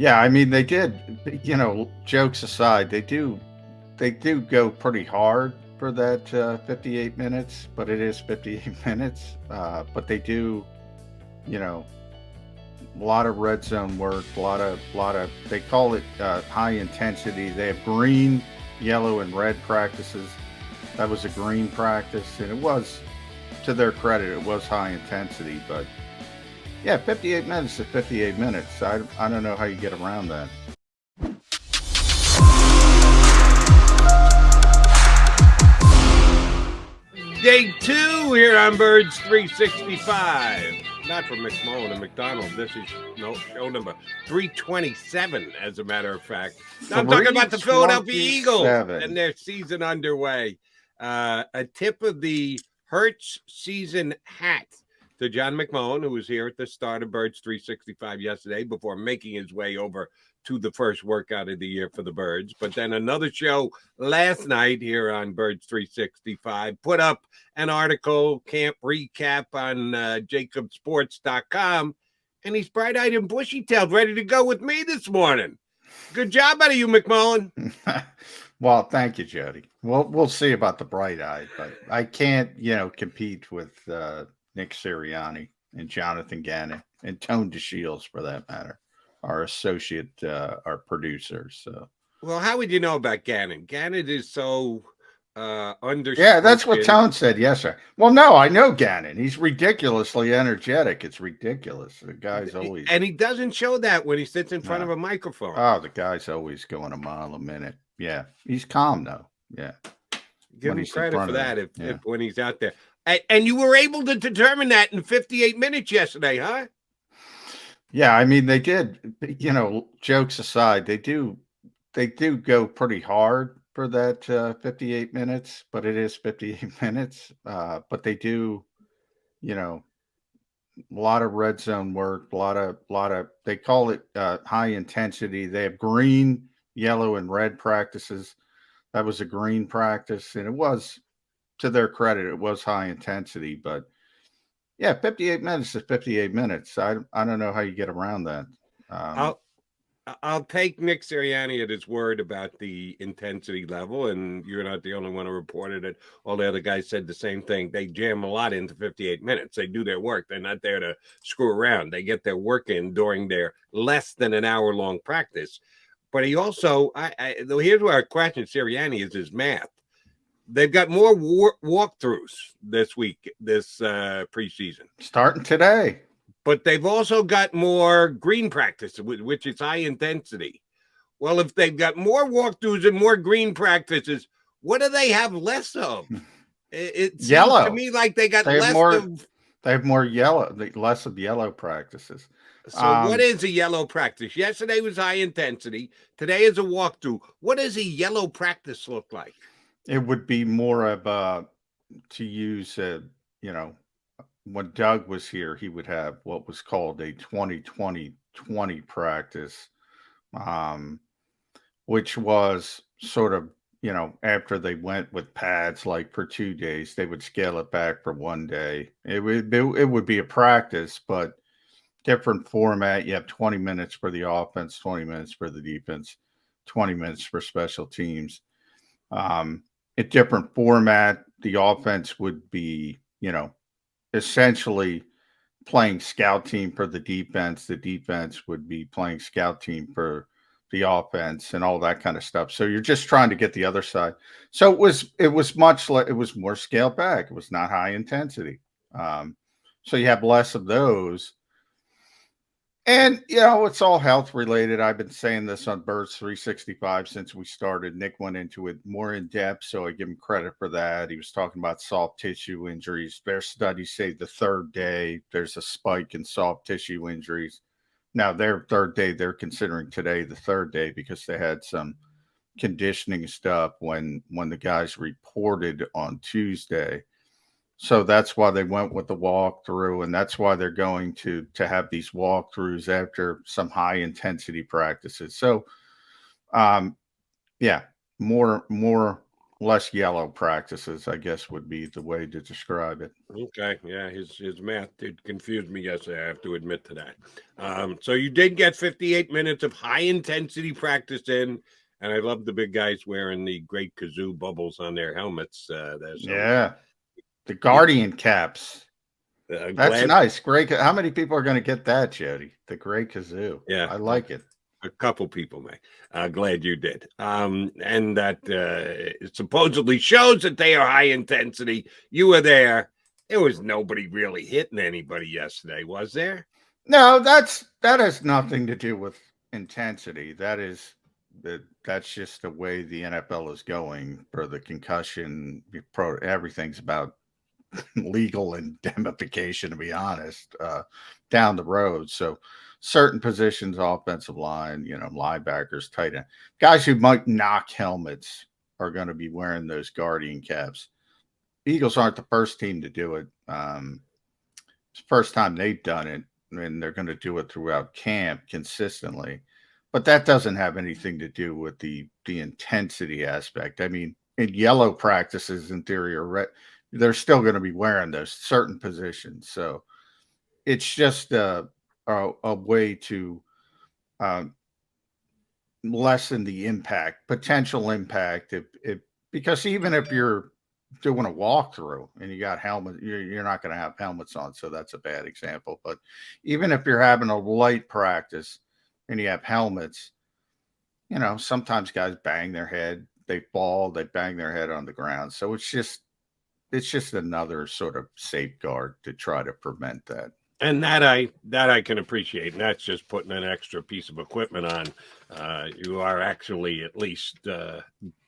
Yeah, I mean they did, jokes aside, they do go pretty hard for that 58 minutes, but it is 58 minutes. But they do, you know, a lot of red zone work, a lot of they call it high intensity. They have green, yellow, and red practices. That was a green practice, and it was, to their credit, it was high intensity. But yeah, 58 minutes to 58 minutes. I don't know how you get around that. Day two here on Birds 365. Not from McMullen and McDonald. This is show number 327, as a matter of fact. Now I'm talking about the Philadelphia Eagles and their season underway. A tip of the Hurts season hat to John McMullen, who was here at the start of Birds 365 yesterday before making his way over to the first workout of the year for the Birds. But then another show last night here on Birds 365 put up an article, camp recap on JAKIBSports.com, and he's bright-eyed and bushy-tailed, ready to go with me this morning. Good job out of you, McMullen. Well, thank you, Jody. We'll see about the bright-eyed, but I can't, compete with Nick Sirianni and Jonathan Gannon and Tone DeShields, for that matter, our associate, our producers. So. Well, how would you know about Gannon? Gannon is so understood. Yeah, that's what Tone said yesterday. Well, no, I know Gannon. He's ridiculously energetic. It's ridiculous. The guy's always... And he doesn't show that when he sits in front of a microphone. Oh, the guy's always going a mile a minute. Yeah, he's calm, though. Yeah. Give him credit for that if when he's out there. And you were able to determine that in 58 minutes yesterday, huh? Yeah, I mean, they did, jokes aside, they do go pretty hard for that 58 minutes, but it is 58 minutes. But they do, a lot of red zone work, a lot of they call it high intensity. They have green, yellow, and red practices. That was a green practice, and it was, to their credit, it was high intensity. But yeah, 58 minutes to 58 minutes. I don't know how you get around that. I'll take Nick Sirianni at his word about the intensity level, and you're not the only one who reported it. All the other guys said the same thing. They jam a lot into 58 minutes. They do their work. They're not there to screw around. They get their work in during their less than an hour-long practice. But he also, here's where I question Sirianni is his math. They've got more walkthroughs this week, this preseason. Starting today. But they've also got more green practice, which is high intensity. Well, if they've got more walkthroughs and more green practices, what do they have less of? It seems yellow. to me like they got less of... They have more yellow, less of yellow practices. So what is a yellow practice? Yesterday was high intensity. Today is a walkthrough. What does a yellow practice look like? It would be more of to use, when Doug was here, he would have what was called a 20-20-20 practice, which was sort of, after they went with pads, like for 2 days, they would scale it back for 1 day. It would be a practice, but different format. You have 20 minutes for the offense, 20 minutes for the defense, 20 minutes for special teams. A different format. The offense would be, essentially playing scout team for the defense. The defense would be playing scout team for the offense and all that kind of stuff. So you're just trying to get the other side. So it was more scaled back. It was not high intensity. So you have less of those. And, it's all health related. I've been saying this on Birds 365 since we started. Nick went into it more in depth, so I give him credit for that. He was talking about soft tissue injuries. Their studies say the third day there's a spike in soft tissue injuries. Now, their third day, they're considering today the third day because they had some conditioning stuff when the guys reported on Tuesday. So that's why they went with the walkthrough, and that's why they're going to have these walkthroughs after some high intensity practices. So, more less yellow practices, I guess would be the way to describe it. Okay, yeah, his math did confuse me yesterday. I have to admit to that. So you did get 58 minutes of high intensity practice in, and I love the big guys wearing the great kazoo bubbles on their helmets. There, so Yeah, the Guardian caps. That's glad, nice. Great. How many people are going to get that, Jody? The great kazoo. yeah, I like it. a couple people may. Glad you did. And that it supposedly shows that they are high intensity. You were there. There was nobody really hitting anybody yesterday, was there? No, that has nothing to do with intensity. That's just the way the NFL is going for the concussion. Everything's about legal indemnification, to be honest, down the road. So certain positions, offensive line, linebackers, tight end, guys who might knock helmets are going to be wearing those Guardian caps. Eagles aren't the first team to do it. It's the first time they've done it, and they're going to do it throughout camp consistently. But that doesn't have anything to do with the intensity aspect. I mean, in yellow practices, in theory, or red, they're still going to be wearing those certain positions. So it's just a way to lessen the potential impact. Because even if you're doing a walkthrough and you got helmets, you're not going to have helmets on. So that's a bad example. But even if you're having a light practice and you have helmets, sometimes guys bang their head, they fall, they bang their head on the ground. So it's just another sort of safeguard to try to prevent that. And that I can appreciate. And that's just putting an extra piece of equipment on. You are actually at least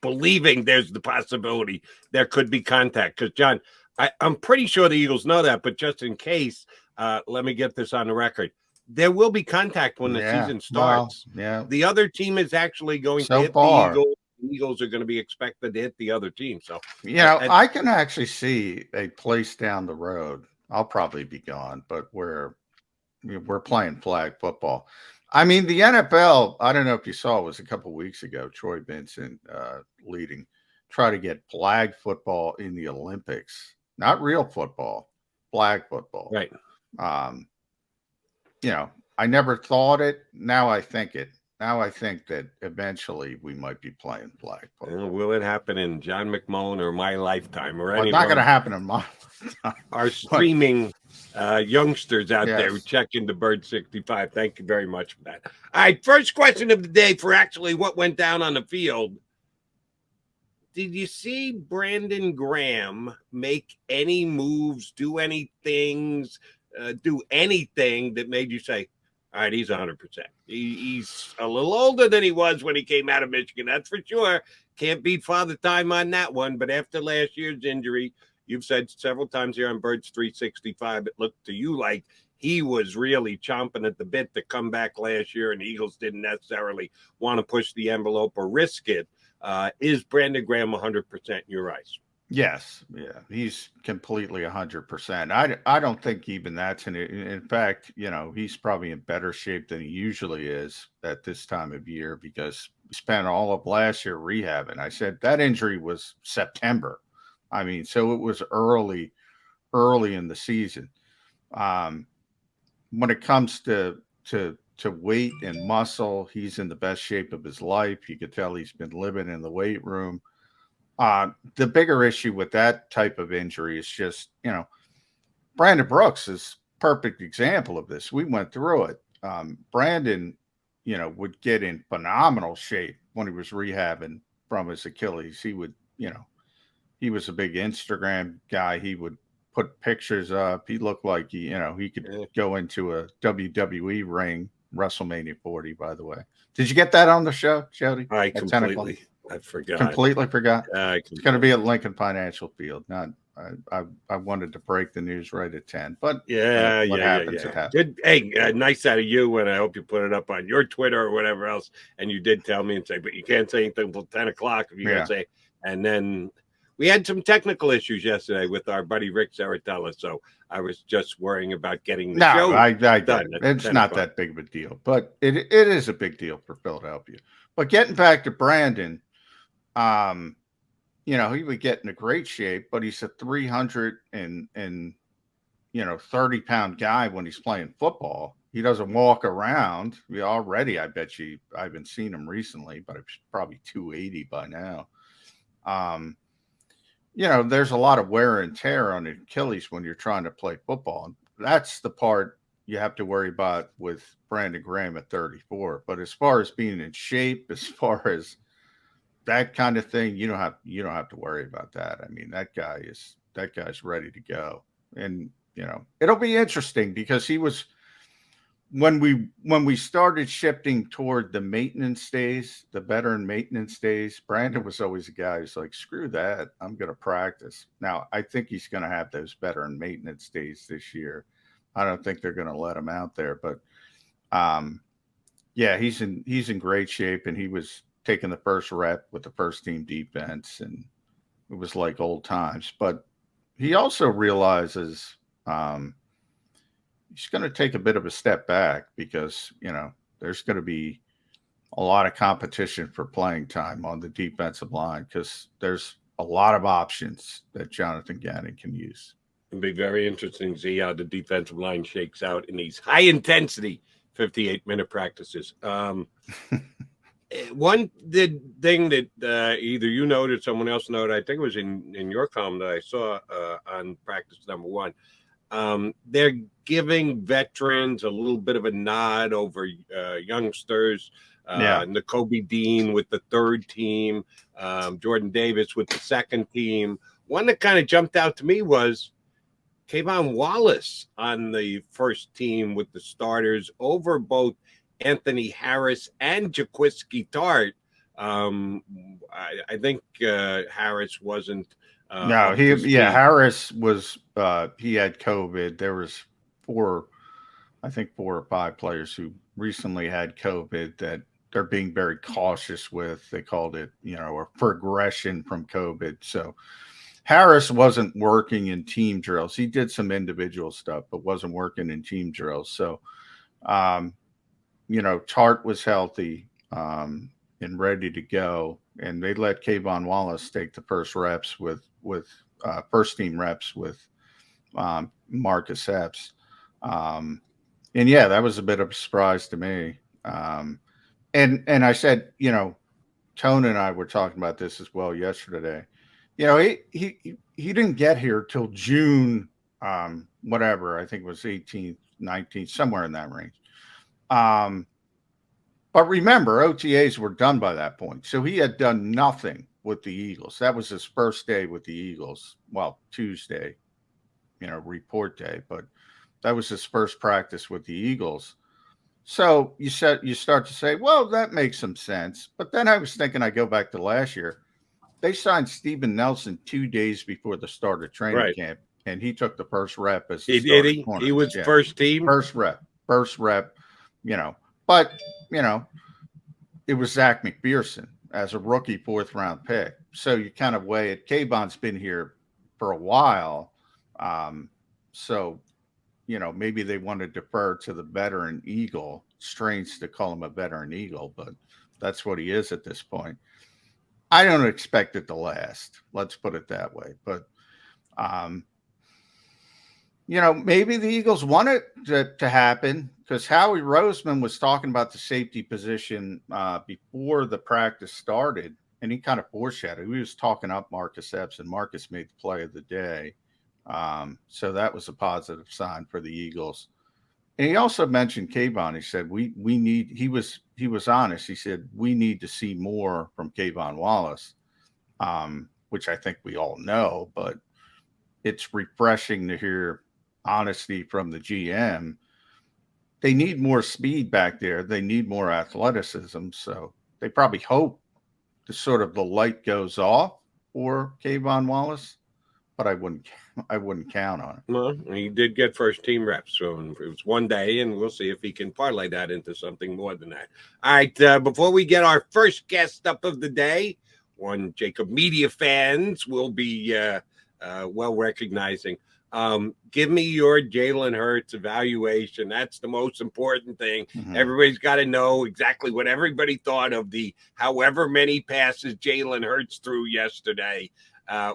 believing there's the possibility there could be contact. Because, John, I'm pretty sure the Eagles know that, but just in case, let me get this on the record. There will be contact when the season starts. Well, yeah. The other team is actually going to hit the Eagles. The Eagles are going to be expected to hit the other team. So, I can actually see a place down the road. I'll probably be gone, but we're playing flag football. I mean, the NFL, I don't know if you saw, it was a couple of weeks ago, Troy Vincent leading, try to get flag football in the Olympics. Not real football, flag football. Right. I never thought it. Now I think it. Now I think that eventually we might be playing flag football. Will it happen in John McMullen or my lifetime or It's not going to happen in my lifetime. Our streaming youngsters out there who check into Bird 65. Thank you very much for that. All right, first question of the day for actually what went down on the field. Did you see Brandon Graham make any moves, do anything that made you say, all right, he's 100%. He's a little older than he was when he came out of Michigan. That's for sure. Can't beat Father Time on that one. But after last year's injury, you've said several times here on Birds 365, it looked to you like he was really chomping at the bit to come back last year, and the Eagles didn't necessarily want to push the envelope or risk it. Is Brandon Graham 100% in your eyes? Yes. Yeah. He's completely 100%. I don't think even that's in fact, he's probably in better shape than he usually is at this time of year because he spent all of last year rehabbing. I said that injury was September. I mean, so it was early in the season. When it comes to weight and muscle, he's in the best shape of his life. You could tell he's been living in the weight room. The bigger issue with that type of injury is just, Brandon Brooks is a perfect example of this. We went through it. Brandon, would get in phenomenal shape when he was rehabbing from his Achilles. He would, he was a big Instagram guy. He would put pictures up. He looked like he could go into a WWE ring, WrestleMania 40, by the way. Did you get that on the show, Jody? I forgot. Completely forgot. It's going to be at Lincoln Financial Field. I wanted to break the news right at 10, but what happens, it happens. Good. Hey, nice out of you, and I hope you put it up on your Twitter or whatever else. And you did tell me and say, but you can't say anything until 10 o'clock if you're going to say. And then we had some technical issues yesterday with our buddy Rick Zaratella, so I was just worrying about getting the show done. It's not that big of a deal, but it is a big deal for Philadelphia. But getting back to Brandon, he would get into great shape, but he's a 300 30-pound guy when he's playing football. He doesn't walk around. Already, I bet you, I haven't seen him recently, but it's probably 280 by now. There's a lot of wear and tear on the Achilles when you're trying to play football. That's the part you have to worry about with Brandon Graham at 34. But as far as being in shape, as far as that kind of thing, you don't have to worry about that. I mean, that guy's ready to go. And it'll be interesting because he was, when we started shifting toward the maintenance days, the veteran maintenance days, Brandon was always a guy who's like, screw that, I'm going to practice. Now, I think he's going to have those veteran maintenance days this year. I don't think they're going to let him out there, but yeah, he's in great shape, and he was taking the first rep with the first team defense, and it was like old times. But he also realizes he's going to take a bit of a step back because, there's going to be a lot of competition for playing time on the defensive line because there's a lot of options that Jonathan Gannon can use. It'll be very interesting to see how the defensive line shakes out in these high-intensity 58-minute practices. One thing that either you noted or someone else noted, I think it was in your column that I saw on practice number 1, they're giving veterans a little bit of a nod over youngsters. N'Kobe Dean with the third team, Jordan Davis with the second team. One that kind of jumped out to me was Kayvon Wallace on the first team with the starters over both Anthony Harris and Jaquiski Tart. I think Harris wasn't. Harris was. He had COVID. There was 4 or 5 players who recently had COVID that they're being very cautious with. They called it, a progression from COVID. So Harris wasn't working in team drills. He did some individual stuff, but wasn't working in team drills. So, Tart was healthy and ready to go, and they let Kayvon Wallace take the first reps with first team reps with Marcus Epps. And yeah, that was a bit of a surprise to me. And I said, Tone and I were talking about this as well yesterday. He didn't get here till June, whatever, I think it was 18th, 19th, somewhere in that range. But remember, OTAs were done by that point. So he had done nothing with the Eagles. That was his first day with the Eagles. Well, Tuesday, report day, but that was his first practice with the Eagles. So you start to say, well, that makes some sense. But then I was thinking, I go back to last year. They signed Steven Nelson 2 days before the start of training camp, and he took the first rep as the starting corner. He was first team? First rep, But, it was Zach McPherson as a rookie 4th-round pick. So you kind of weigh it. Kayvon's been here for a while. So, maybe they want to defer to the veteran Eagle. Strange to call him a veteran Eagle, but that's what he is at this point. I don't expect it to last. Let's put it that way. But, maybe the Eagles want it to happen because Howie Roseman was talking about the safety position before the practice started, and he kind of foreshadowed. He was talking up Marcus Epps, and Marcus made the play of the day. So that was a positive sign for the Eagles. And he also mentioned Kayvon. He said, we need, he was honest. He said, we need to see more from Kayvon Wallace, which I think we all know, but it's refreshing to hear honesty from the GM. They need more speed back there. They need more athleticism. So they probably hope the light goes off for Kayvon Wallace, but I wouldn't count on it. Well, he did get first team reps, so it was 1 day, and we'll see if he can parlay that into something more than that. All right, before we get our first guest up of the day, one JAKIB Media fans will be well recognizing Give me your Jalen Hurts evaluation. That's the most important thing. Everybody's got to know exactly what everybody thought of the however many passes Jalen Hurts threw yesterday.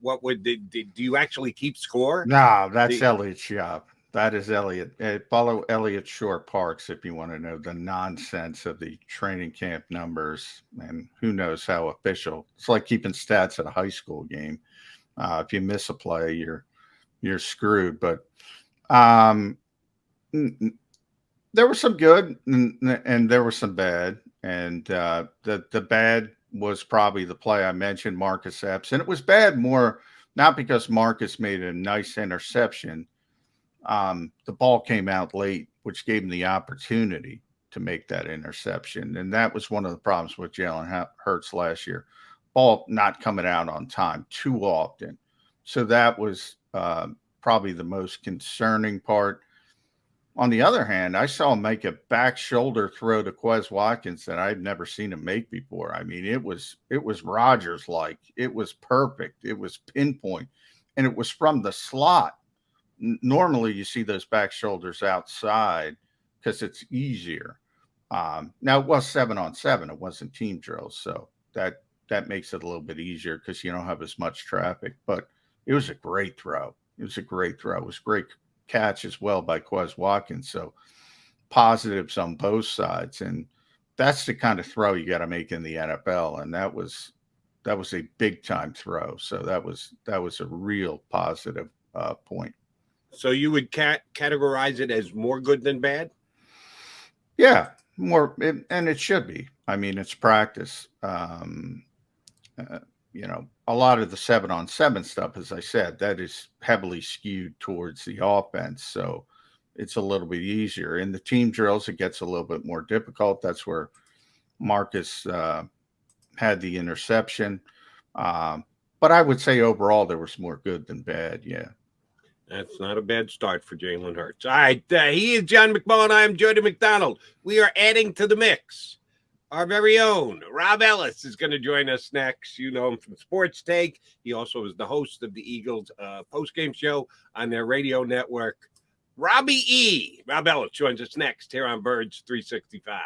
What would do you actually keep score? No, that's Elliot's job. That is Elliot. Follow Elliot Shore Parks if you want to know the nonsense of the training camp numbers and who knows how official. It's like keeping stats at a high school game. If you miss a play, you're screwed. But there was some good and there was some bad. And the bad was probably the play I mentioned, Marcus Epps. And it was bad more not because Marcus made a nice interception. The ball came out late, which gave him the opportunity to make that interception. And that was one of the problems with Jalen Hurts last year. Ball not coming out on time too often. So that was probably the most concerning part. On the other hand, I saw him make a back shoulder throw to Quez Watkins that I'd never seen him make before. I mean, it was Rodgers-like. It was perfect. It was pinpoint. And it was from the slot. Normally you see those back shoulders outside because it's easier. Now it was 7-on-7. It wasn't team drills. So that makes it a little bit easier because you don't have as much traffic. But it was a great throw. It was a great throw. It was great catch as well by Quez Watkins. So positives on both sides. And that's the kind of throw you got to make in the NFL. And that was a big time throw. So that was a real positive point. So you would categorize it as more good than bad? Yeah, more, and it should be. I mean, it's practice. You know, a lot of the 7-on-7 stuff, as I said, that is heavily skewed towards the offense. So it's a little bit easier. In the team drills, it gets a little bit more difficult. That's where Marcus had the interception. But I would say overall there was more good than bad. Yeah. That's not a bad start for Jalen Hurts. All right. He is John McMullen. I am Jody McDonald. We are adding to the mix. Our very own Rob Ellis is going to join us next. You know him from Sports Take. He also is the host of the Eagles postgame show on their radio network. Robbie E. Rob Ellis joins us next here on Birds 365.